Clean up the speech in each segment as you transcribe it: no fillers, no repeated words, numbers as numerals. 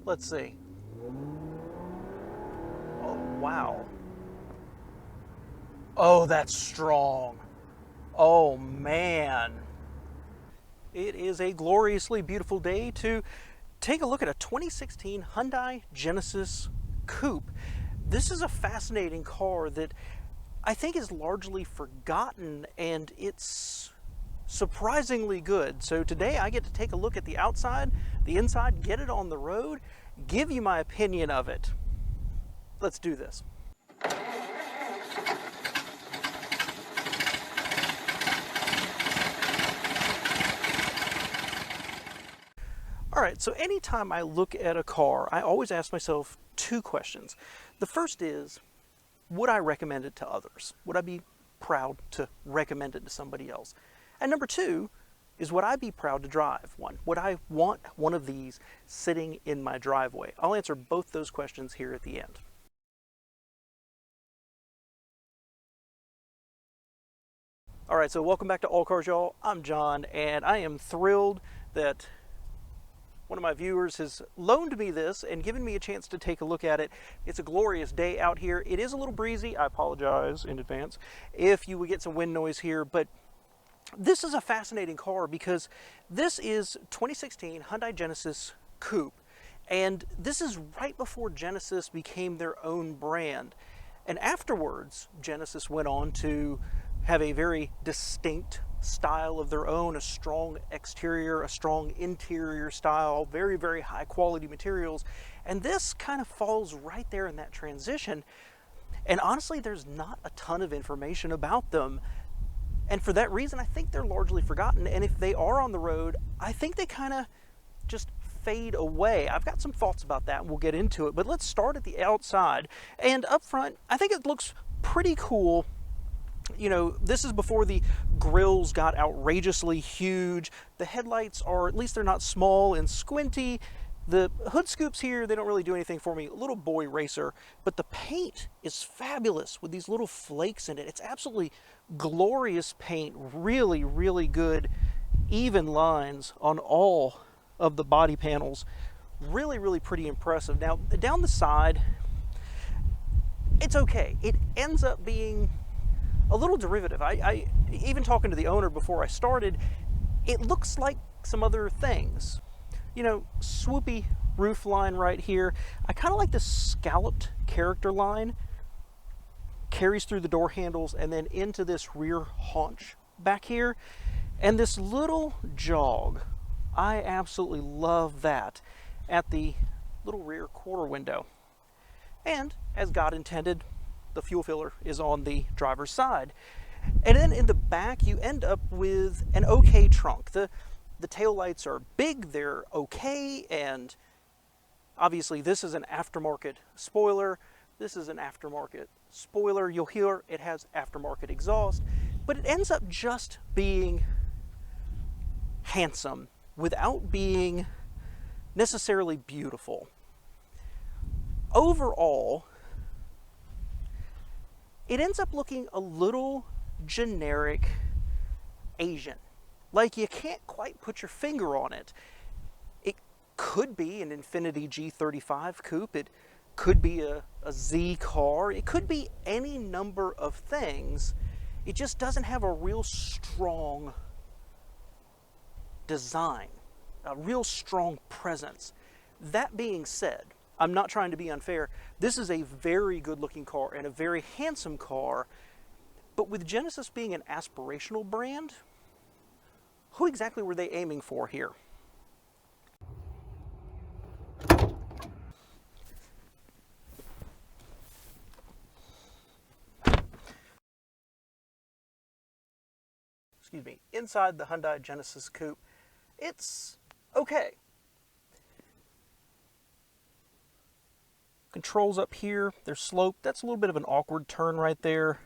Let's see. Oh, wow. Oh, that's strong. Oh, man. It is a gloriously beautiful day to take a look at a 2016 Hyundai Genesis Coupe. This is a fascinating car that I think is largely forgotten, and it's surprisingly good. So today I get to take a look at the outside, the inside, get it on the road, give you my opinion of it. Let's do this. All right, so anytime I look at a car, I always ask myself two questions. The first is, would I recommend it to others? Would I be proud to recommend it to somebody else? And number two is, would I be proud to drive one? Would I want one of these sitting in my driveway? I'll answer both those questions here at the end. All right, so welcome back to All Cars Y'all. I'm John, and I am thrilled that one of my viewers has loaned me this and given me a chance to take a look at it. It's a glorious day out here. It is a little breezy. I apologize in advance if you would get some wind noise here, but this is a fascinating car because this is 2016 Hyundai Genesis Coupe, and this is right before Genesis became their own brand. And afterwards, Genesis went on to have a very distinct style of their own, a strong exterior, a strong interior style, very, very high quality materials. And this kind of falls right there in that transition. And honestly, there's not a ton of information about them. And for that reason, I think they're largely forgotten. And if they are on the road, I think they kind of just fade away. I've got some thoughts about that, and we'll get into it. But let's start at the outside. And up front, I think it looks pretty cool. You know, this is before the grills got outrageously huge. The headlights are, at least they're not small and squinty. The hood scoops here, they don't really do anything for me. A little boy racer, but the paint is fabulous with these little flakes in it. It's absolutely glorious paint, really, really good, even lines on all of the body panels. Really, really pretty impressive. Now, down the side, it's okay. It ends up being a little derivative. I even talking to the owner before I started, it looks like some other things. You know, swoopy roof line right here. I kind of like this scalloped character line. Carries through the door handles and then into this rear haunch back here. And this little jog, I absolutely love that at the little rear quarter window. And as God intended, the fuel filler is on the driver's side. And then in the back, you end up with an okay trunk. The tail lights are big, they're okay, and obviously this is an aftermarket spoiler. This is an aftermarket spoiler. You'll hear it has aftermarket exhaust, but it ends up just being handsome without being necessarily beautiful. Overall, it ends up looking a little generic Asian. Like you can't quite put your finger on it. It could be an Infiniti G35 coupe. It could be a Z car. It could be any number of things. It just doesn't have a real strong design, a real strong presence. That being said, I'm not trying to be unfair. This is a very good looking car and a very handsome car, but with Genesis being an aspirational brand, who exactly were they aiming for here? Excuse me, inside the Hyundai Genesis Coupe, it's okay. Controls up here, they're sloped. That's a little bit of an awkward turn right there.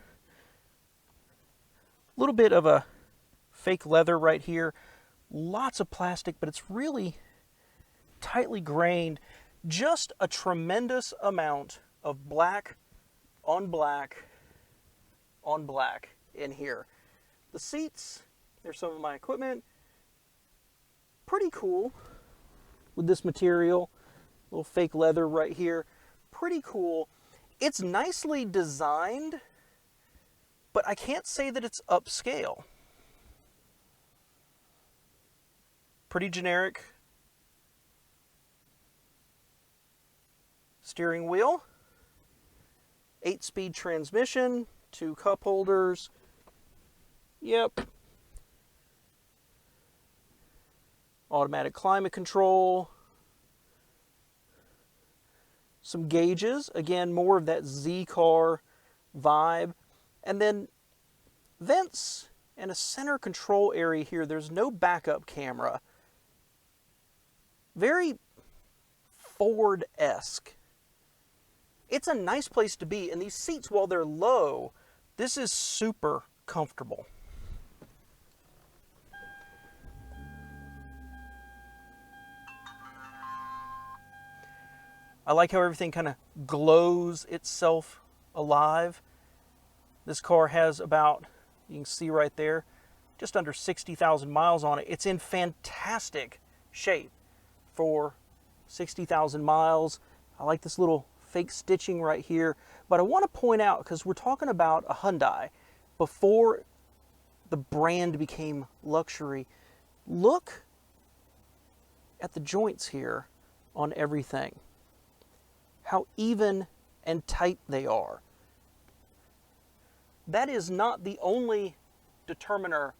A little bit of a fake leather right here. Lots of plastic, but it's really tightly grained. Just a tremendous amount of black on black on black in here. The seats, there's some of my equipment. Pretty cool with this material. Little fake leather right here. Pretty cool. It's nicely designed, but I can't say that it's upscale. Pretty generic steering wheel. 8-speed transmission, 2 cup holders. Yep. Automatic climate control. Some gauges, again, more of that Z-car vibe. And then vents and a center control area here. There's no backup camera. Very Ford-esque. It's a nice place to be, and these seats, while they're low, this is super comfortable. I like how everything kind of glows itself alive. This car has about, you can see right there, just under 60,000 miles on it. It's in fantastic shape for 60,000 miles. I like this little fake stitching right here. But I want to point out, because we're talking about a Hyundai, before the brand became luxury, look at the joints here on everything. How even and tight they are. That is not the only determiner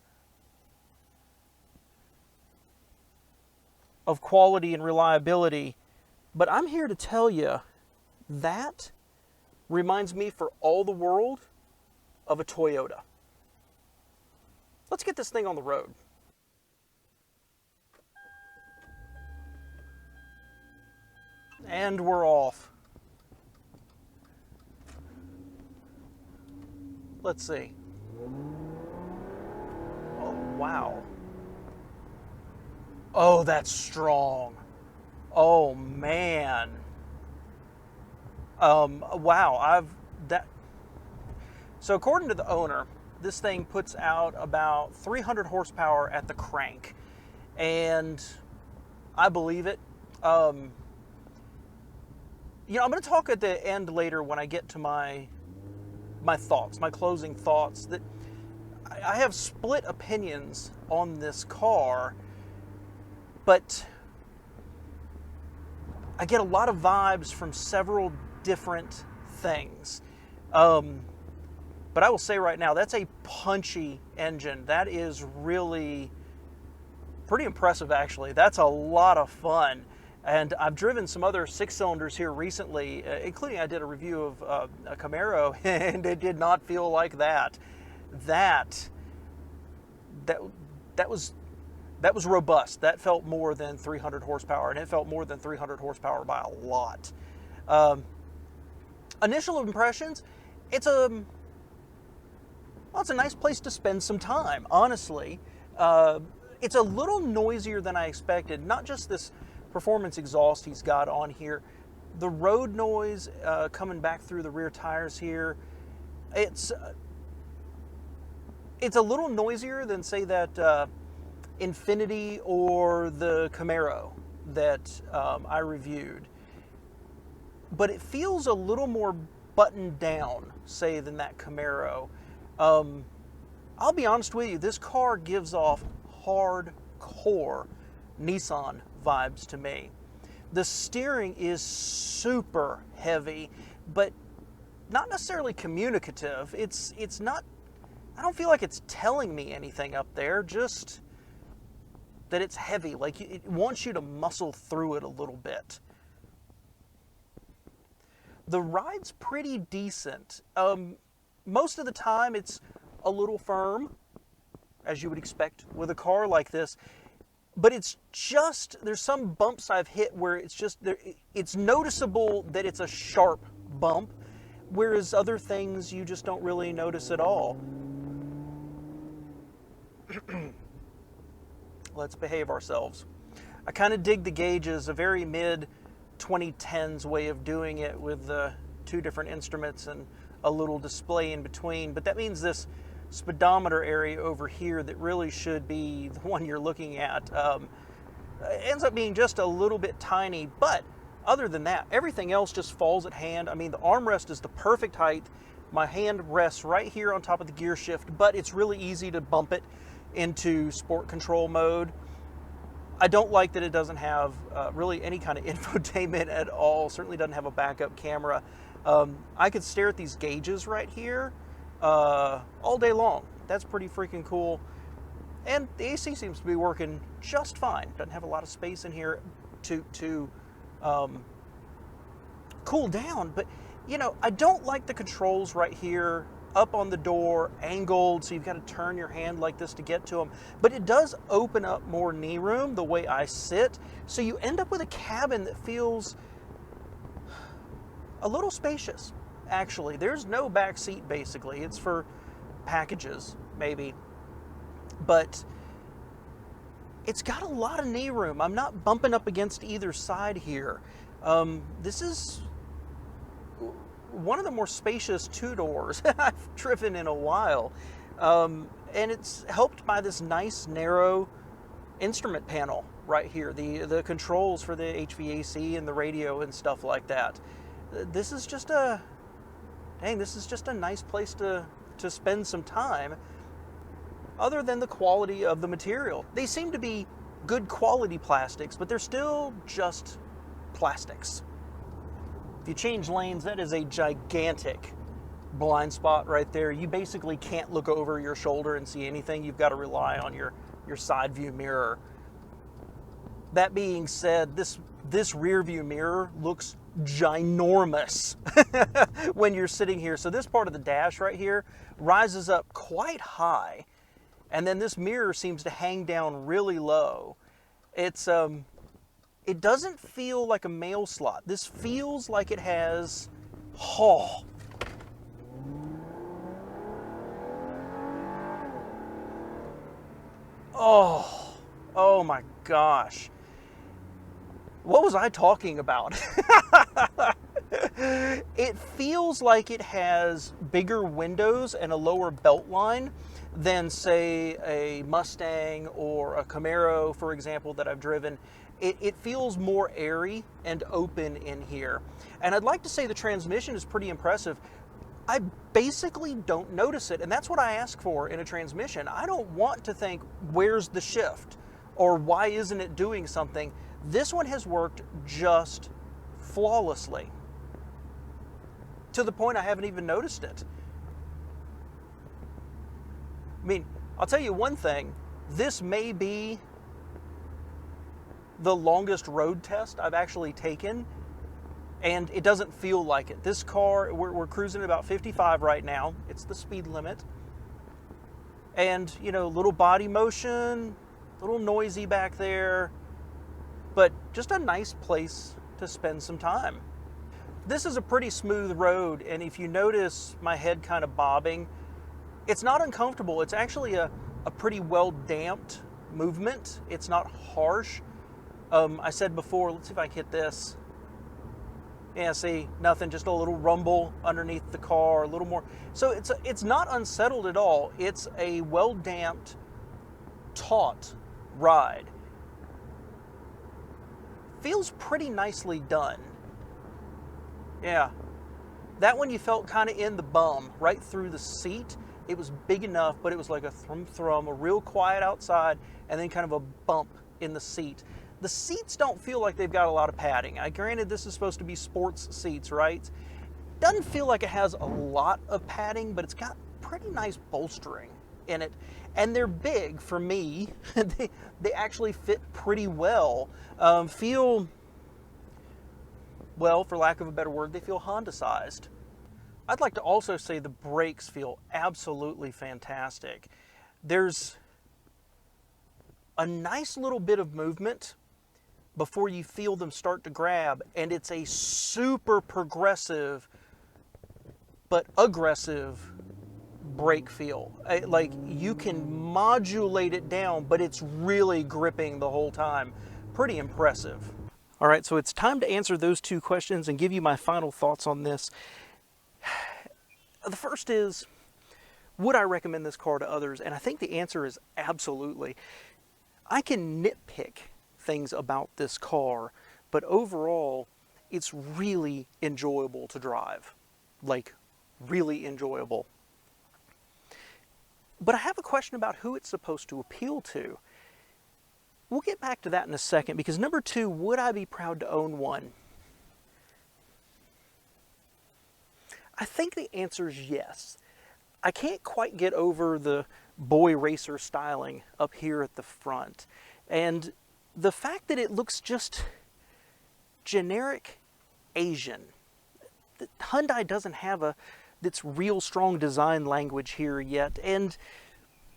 of quality and reliability, but I'm here to tell you that reminds me for all the world of a Toyota. Let's get this thing on the road. And we're off. Let's see. Oh, wow. Oh, that's strong. Oh, man. Wow, So according to the owner, this thing puts out about 300 horsepower at the crank. And I believe it. I'm going to talk at the end later when I get to my thoughts, my closing thoughts, that I have split opinions on this car, but I get a lot of vibes from several different things. But I will say right now, that's a punchy engine. That is really pretty impressive, actually. That's a lot of fun. And I've driven some other 6-cylinders here recently, including I did a review of a Camaro, and it did not feel like that. That was robust. That felt more than 300 horsepower, and it felt more than 300 horsepower by a lot. Initial impressions, it's a nice place to spend some time, honestly. It's a little noisier than I expected. Not just this performance exhaust he's got on here, the road noise coming back through the rear tires here, it's a little noisier than, say, that Infiniti or the Camaro that I reviewed, but it feels a little more buttoned down, say, than that Camaro. I'll be honest with you, this car gives off hardcore Nissan vibes to me. The steering is super heavy, but not necessarily communicative. It's not, I don't feel like it's telling me anything up there, just that it's heavy. Like, it wants you to muscle through it a little bit. The ride's pretty decent. Most of the time it's a little firm, as you would expect with a car like this. But it's just, there's some bumps I've hit where it's just, it's noticeable that it's a sharp bump, whereas other things you just don't really notice at all. Let's behave ourselves. I kind of dig the gauges, a very mid-2010s way of doing it with the 2 different instruments and a little display in between. But that means this speedometer area over here that really should be the one you're looking at ends up being just a little bit tiny, but other than that, everything else just falls at hand. I mean, the armrest is the perfect height. My hand rests right here on top of the gear shift, but it's really easy to bump it into sport control mode. I don't like that it doesn't have really any kind of infotainment at all. Certainly doesn't have a backup camera. I could stare at these gauges right here all day long. That's pretty freaking cool. And the AC seems to be working just fine. Doesn't have a lot of space in here to cool down. But, you know, I don't like the controls right here up on the door, angled, so you've got to turn your hand like this to get to them. But it does open up more knee room the way I sit, so you end up with a cabin that feels a little spacious, actually. There's no back seat, basically. It's for packages, maybe. But it's got a lot of knee room. I'm not bumping up against either side here. This is one of the more spacious two-doors I've driven in a while. And it's helped by this nice narrow instrument panel right here, the controls for the HVAC and the radio and stuff like that. This is just a nice place to spend some time, other than the quality of the material. They seem to be good quality plastics, but they're still just plastics. If you change lanes, that is a gigantic blind spot right there. You basically can't look over your shoulder and see anything. You've got to rely on your side view mirror. That being said, this rear view mirror looks ginormous when you're sitting here. So this part of the dash right here rises up quite high, and then this mirror seems to hang down really low. It doesn't feel like a mail slot. This feels like it has haul. Oh my gosh. What was I talking about? It feels like it has bigger windows and a lower belt line than, say, a Mustang or a Camaro, for example, that I've driven. It feels more airy and open in here. And I'd like to say the transmission is pretty impressive. I basically don't notice it, and that's what I ask for in a transmission. I don't want to think, where's the shift? Or why isn't it doing something? This one has worked just flawlessly, to the point I haven't even noticed it. I mean, I'll tell you one thing, this may be the longest road test I've actually taken, and it doesn't feel like it. This car, we're cruising at about 55 right now. It's the speed limit. And, you know, little body motion, a little noisy back there, but just a nice place to spend some time. This is a pretty smooth road, and if you notice my head kind of bobbing, it's not uncomfortable. It's actually a pretty well damped movement. It's not harsh. I said before, let's see if I can hit this. Yeah, see, nothing, just a little rumble underneath the car, a little more. So it's not unsettled at all. It's a well damped, taut ride. Feels pretty nicely done. Yeah. That one you felt kind of in the bum, right through the seat. It was big enough, but it was like a thrum, a real quiet outside, and then kind of a bump in the seat. The seats don't feel like they've got a lot of padding. Granted, this is supposed to be sports seats, right? Doesn't feel like it has a lot of padding, but it's got pretty nice bolstering in it. And they're big for me. They actually fit pretty well. Feel, well, for lack of a better word, they feel Honda-sized. I'd like to also say the brakes feel absolutely fantastic. There's a nice little bit of movement before you feel them start to grab, and it's a super progressive but aggressive brake feel. Like, you can modulate it down, but it's really gripping the whole time. Pretty impressive. All right, so it's time to answer those two questions and give you my final thoughts on this. The first is, would I recommend this car to others? And I think the answer is absolutely. I can nitpick things about this car, but overall, it's really enjoyable to drive. Like, really enjoyable. But I have a question about who it's supposed to appeal to. We'll get back to that in a second, because number two, would I be proud to own one? I think the answer is yes. I can't quite get over the boy racer styling up here at the front. And the fact that it looks just generic Asian. Hyundai doesn't have its real strong design language here yet, and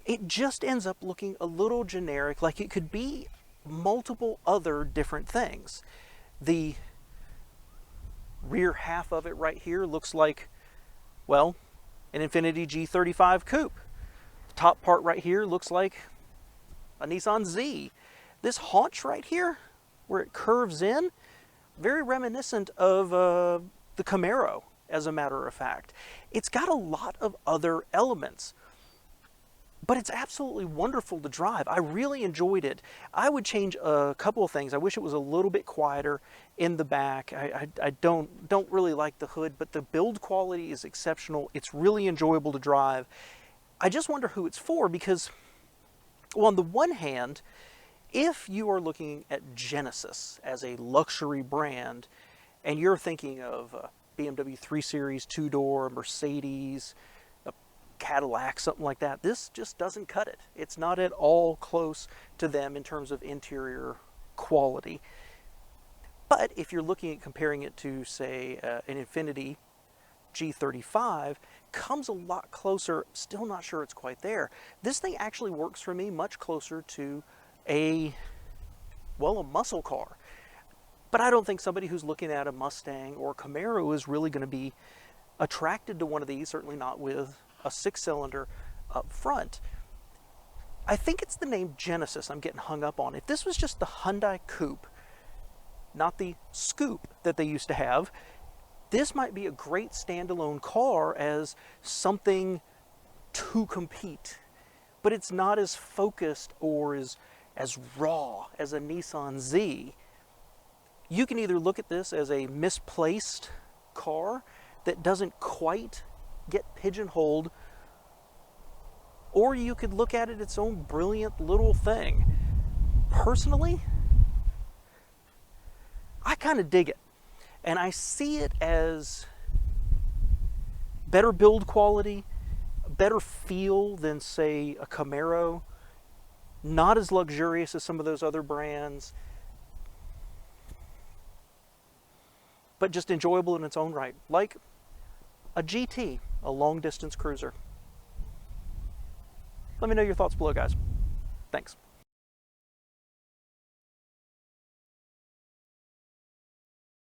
it just ends up looking a little generic, like it could be multiple other different things. The rear half of it right here looks like, well, an Infiniti G35 Coupe. The top part right here looks like a Nissan Z. This haunch right here, where it curves in, very reminiscent of the Camaro, as a matter of fact. It's got a lot of other elements, but it's absolutely wonderful to drive. I really enjoyed it. I would change a couple of things. I wish it was a little bit quieter in the back. I don't really like the hood, but the build quality is exceptional. It's really enjoyable to drive. I just wonder who it's for, because, well, on the one hand, if you are looking at Genesis as a luxury brand, and you're thinking of a BMW 3 Series two-door, Mercedes, a Cadillac, something like that, this just doesn't cut it. It's not at all close to them in terms of interior quality. But if you're looking at comparing it to, say, an Infiniti G35, comes a lot closer. Still not sure it's quite there. This thing actually works for me much closer to a muscle car. But I don't think somebody who's looking at a Mustang or a Camaro is really going to be attracted to one of these, certainly not with a six-cylinder up front. I think it's the name Genesis I'm getting hung up on. If this was just the Hyundai Coupe, not the Scoop that they used to have, this might be a great standalone car as something to compete. But it's not as focused or as raw as a Nissan Z. You can either look at this as a misplaced car that doesn't quite get pigeonholed, or you could look at it its own brilliant little thing. Personally, I kind of dig it. And I see it as better build quality, better feel than, say, a Camaro, not as luxurious as some of those other brands, but just enjoyable in its own right, like a GT, a long-distance cruiser. Let me know your thoughts below, guys. Thanks.